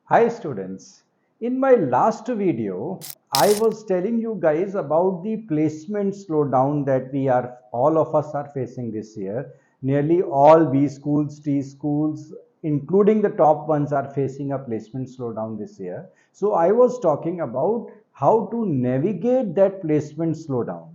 Hi students, in my last video, I was telling you guys about the placement slowdown that all of us are facing this year. Nearly all B schools, T schools, including the top ones are facing a placement slowdown this year. So I was talking about how to navigate that placement slowdown.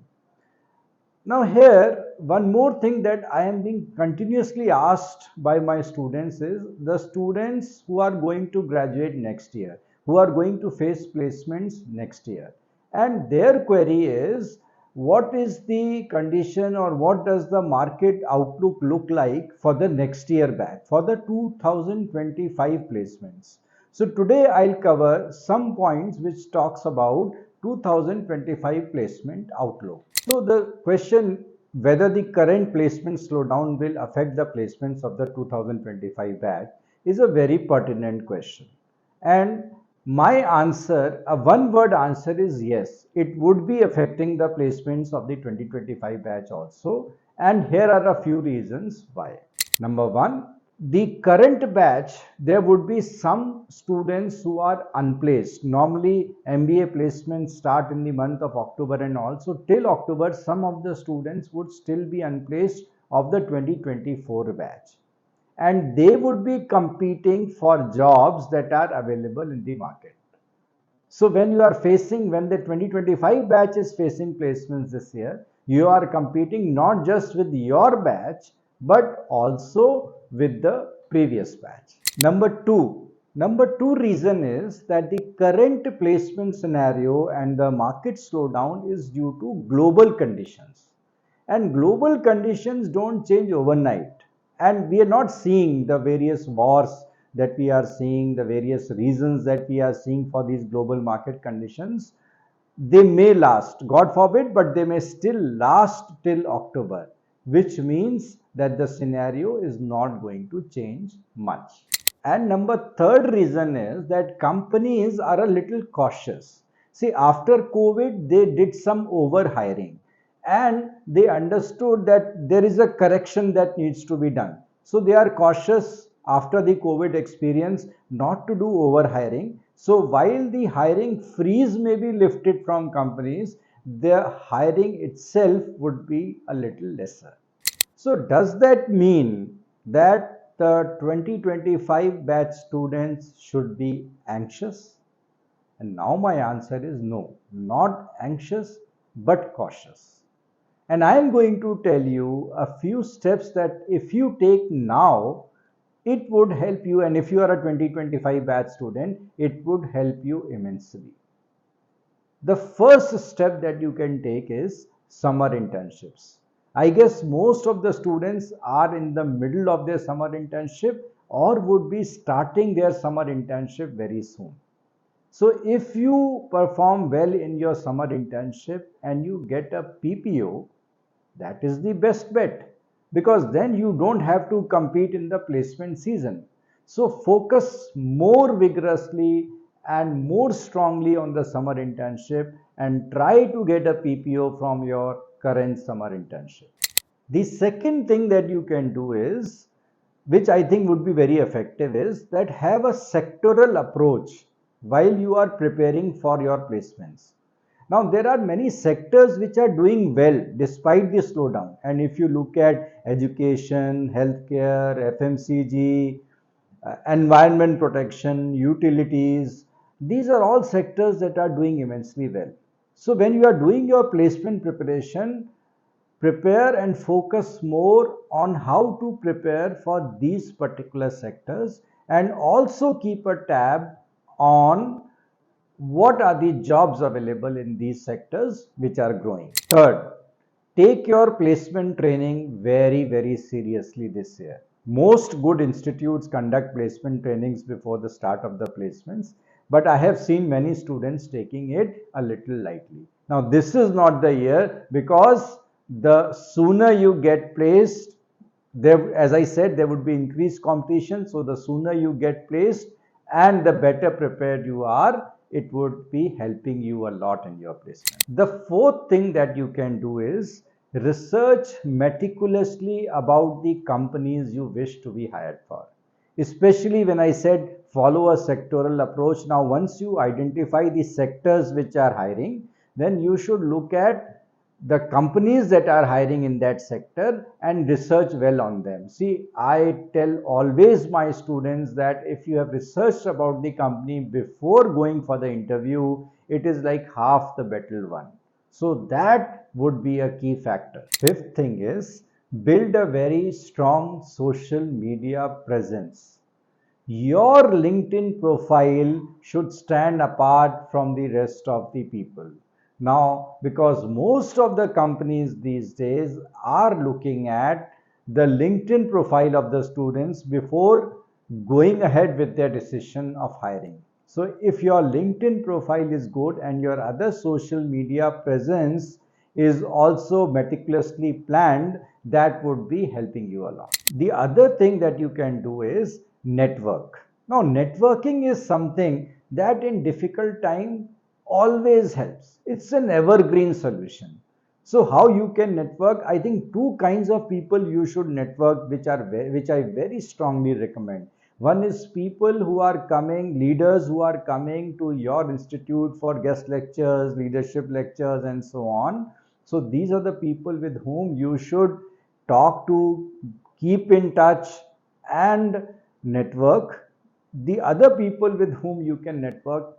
Now here, one more thing that I am being continuously asked by my students is the students who are going to graduate next year, who are going to face placements next year. And their query is, what is the condition or what does the market outlook look like for the next year batch, for the 2025 placements? So today I'll cover some points which talks about 2025 placement outlook. So the question whether the current placement slowdown will affect the placements of the 2025 batch is a very pertinent question. And my answer, a one word answer is yes, it would be affecting the placements of the 2025 batch also. And here are a few reasons why. Number one, the current batch, there would be some students who are unplaced. Normally, MBA placements start in the month of October, and also till October, some of the students would still be unplaced of the 2024 batch. And they would be competing for jobs that are available in the market. So when the 2025 batch is facing placements this year, you are competing not just with your batch, but also with the previous batch. Number two reason is that the current placement scenario and the market slowdown is due to global conditions. And global conditions don't change overnight. And we are not seeing the various wars that we are seeing, the various reasons that we are seeing for these global market conditions. They may last, God forbid, but they may still last till October, which means that the scenario is not going to change much. And third reason is that companies are a little cautious. See, after COVID, they did some over hiring and they understood that there is a correction that needs to be done. So they are cautious after the COVID experience not to do over hiring. So while the hiring freeze may be lifted from companies, the hiring itself would be a little lesser. So does that mean that the 2025 batch students should be anxious? And now my answer is no, not anxious, but cautious. And I am going to tell you a few steps that if you take now, it would help you. And if you are a 2025 batch student, it would help you immensely. The first step that you can take is summer internships. I guess most of the students are in the middle of their summer internship or would be starting their summer internship very soon. So if you perform well in your summer internship and you get a PPO, that is the best bet, because then you don't have to compete in the placement season. So focus more vigorously and more strongly on the summer internship and try to get a PPO from your current summer internship. The second thing that you can do is, which I think would be very effective, is that have a sectoral approach while you are preparing for your placements. Now, there are many sectors which are doing well despite the slowdown. And if you look at education, healthcare, FMCG, environment protection, utilities, these are all sectors that are doing immensely well. So when you are doing your placement preparation, prepare and focus more on how to prepare for these particular sectors, and also keep a tab on what are the jobs available in these sectors which are growing. Third, take your placement training very, very seriously this year. Most good institutes conduct placement trainings before the start of the placements, but I have seen many students taking it a little lightly. Now, this is not the year, because the sooner you get placed, there, as I said, there would be increased competition. So the sooner you get placed and the better prepared you are, it would be helping you a lot in your placement. The fourth thing that you can do is research meticulously about the companies you wish to be hired for. especially when I said follow a sectoral approach. Now once you identify the sectors which are hiring, then you should look at the companies that are hiring in that sector and research well on them. See, I tell always my students that if you have researched about the company before going for the interview, it is like half the battle won. So that would be a key factor. Fifth thing is build a very strong social media presence. Your LinkedIn profile should stand apart from the rest of the people. Now, because most of the companies these days are looking at the LinkedIn profile of the students before going ahead with their decision of hiring. So, if your LinkedIn profile is good and your other social media presence is also meticulously planned, that would be helping you a lot. The other thing that you can do is network. Now, networking is something that in difficult time always helps. It's an evergreen solution. So how you can network? I think two kinds of people you should network, which I very strongly recommend. One is people who are coming, leaders who are coming to your institute for guest lectures, leadership lectures, and so on. So these are the people with whom you should talk to, keep in touch, and network. The other people with whom you can network,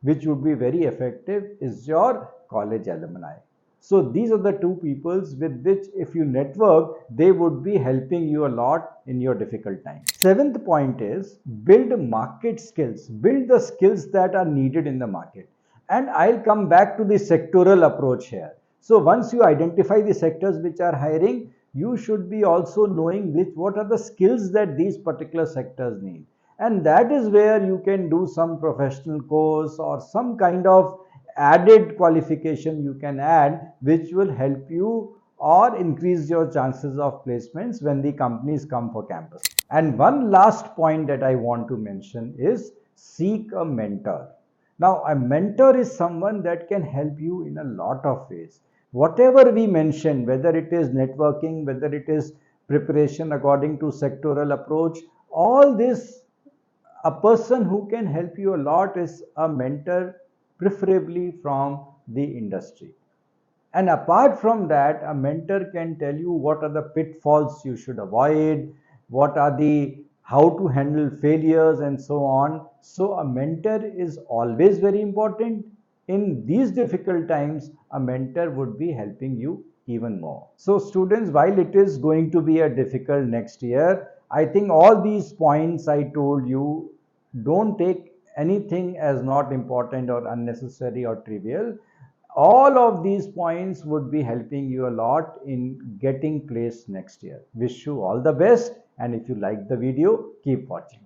which would be very effective, is your college alumni. So these are the two peoples with which if you network, they would be helping you a lot in your difficult time. Seventh point is build market skills, build the skills that are needed in the market. And I'll come back to the sectoral approach here. So once you identify the sectors which are hiring, you should be also knowing what are the skills that these particular sectors need. And that is where you can do some professional course or some kind of added qualification you can add, which will help you or increase your chances of placements when the companies come for campus. And one last point that I want to mention is seek a mentor. Now, a mentor is someone that can help you in a lot of ways. Whatever we mentioned, whether it is networking, whether it is preparation according to sectoral approach, all this, a person who can help you a lot is a mentor, preferably from the industry. And apart from that, a mentor can tell you what are the pitfalls you should avoid, what are the how to handle failures, and so on. So a mentor is always very important. In these difficult times, a mentor would be helping you even more. So students, while it is going to be a difficult next year, I think all these points I told you, don't take anything as not important or unnecessary or trivial. All of these points would be helping you a lot in getting placed next year. Wish you all the best, and if you like the video, keep watching.